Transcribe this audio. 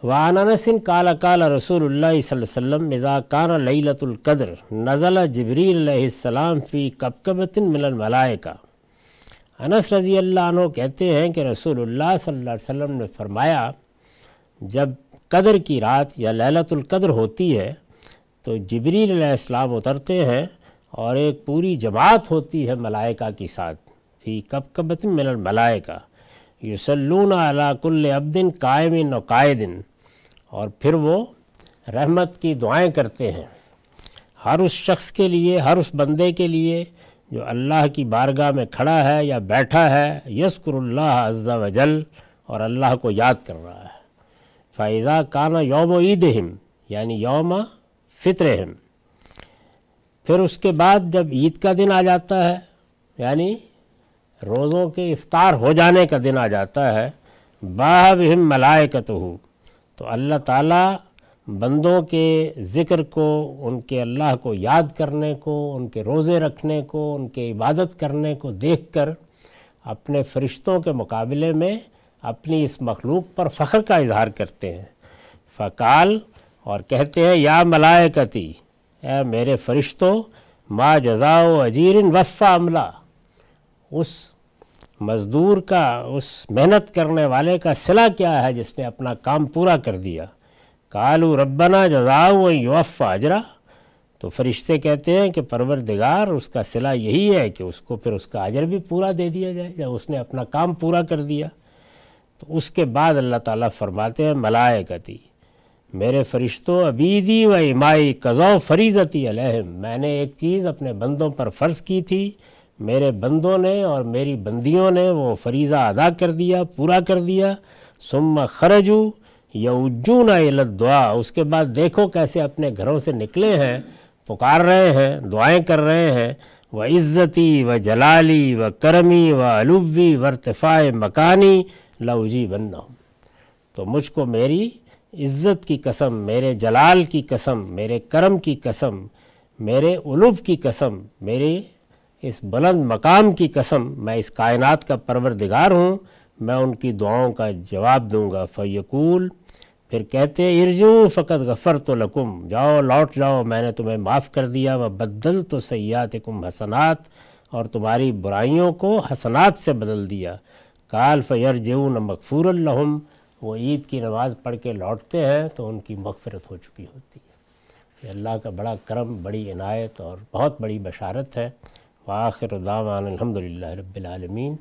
وعن انس قال قال رسول اللہ صلی اللہ علیہ وسلم اذا کان لیلۃ القدر نزل جبریل علیہ السلام فی کبکبۃ من الملائکہ۔ انس رضی اللہ عنہ کہتے ہیں کہ رسول اللہ صلی اللہ علیہ وسلم نے فرمایا جب قدر کی رات یا لیلۃ القدر ہوتی ہے تو جبریل علیہ السلام اترتے ہیں اور ایک پوری جماعت ہوتی ہے ملائکہ کی ساتھ، فی کبکبۃ من الملائکہ یصلون علی کل عبد قائم و قائد، اور پھر وہ رحمت کی دعائیں کرتے ہیں ہر اس شخص کے لیے، ہر اس بندے کے لیے جو اللہ کی بارگاہ میں کھڑا ہے یا بیٹھا ہے، یذکر اللہ عز و جل، اور اللہ کو یاد کر رہا ہے۔ فَإِذَا كَانَ يَوْمُ عِيدِهِمْ یعنی یوم فطرہم، پھر اس کے بعد جب عید کا دن آ جاتا ہے یعنی روزوں کے افطار ہو جانے کا دن آ جاتا ہے، باہ بہم ملائکتہ، تو اللہ تعالیٰ بندوں کے ذکر کو، ان کے اللہ کو یاد کرنے کو، ان کے روزے رکھنے کو، ان کے عبادت کرنے کو دیکھ کر اپنے فرشتوں کے مقابلے میں اپنی اس مخلوق پر فخر کا اظہار کرتے ہیں۔ فقال، اور کہتے ہیں یا ملائکتی، اے میرے فرشتوں، ما جزاء اجیر وفا عملہ، اس مزدور کا، اس محنت کرنے والے کا صلہ کیا ہے جس نے اپنا کام پورا کر دیا۔ قالوا ربنا جزاؤ یوفا اجرا، تو فرشتے کہتے ہیں کہ پروردگار اس کا صلہ یہی ہے کہ اس کو پھر اس کا اجر بھی پورا دے دیا جائے جب اس نے اپنا کام پورا کر دیا۔ تو اس کے بعد اللہ تعالیٰ فرماتے ہیں ملائکتی، میرے فرشتوں، عبیدی و امائی قضاء فریضتی علیہم، میں نے ایک چیز اپنے بندوں پر فرض کی تھی، میرے بندوں نے اور میری بندیوں نے وہ فریضہ ادا کر دیا، پورا کر دیا۔ ثم خرجوا یوجون الی الدعاء، اس کے بعد دیکھو کیسے اپنے گھروں سے نکلے ہیں، پکار رہے ہیں، دعائیں کر رہے ہیں، وعزتی و جلالی و کرمی و علوی و ارتفاع مکانی لاجیبنہم، تو مجھ کو میری عزت کی قسم، میرے جلال کی قسم، میرے کرم کی قسم، میرے علو کی قسم، میرے اس بلند مقام کی قسم، میں اس کائنات کا پروردگار ہوں، میں ان کی دعاؤں کا جواب دوں گا۔ فیقول، پھر کہتے ہیں ارجعوا فقد غفرت لکم، جاؤ لوٹ جاؤ، میں نے تمہیں معاف کر دیا، وبدلت سیئاتکم حسنات، اور تمہاری برائیوں کو حسنات سے بدل دیا۔ قال فیرجعون مغفورا لہم، وہ عید کی نماز پڑھ کے لوٹتے ہیں تو ان کی مغفرت ہو چکی ہوتی ہے۔ یہ اللہ کا بڑا کرم، بڑی عنایت اور بہت بڑی بشارت ہے۔ وآخر دعوانا الحمدللہ رب العالمین۔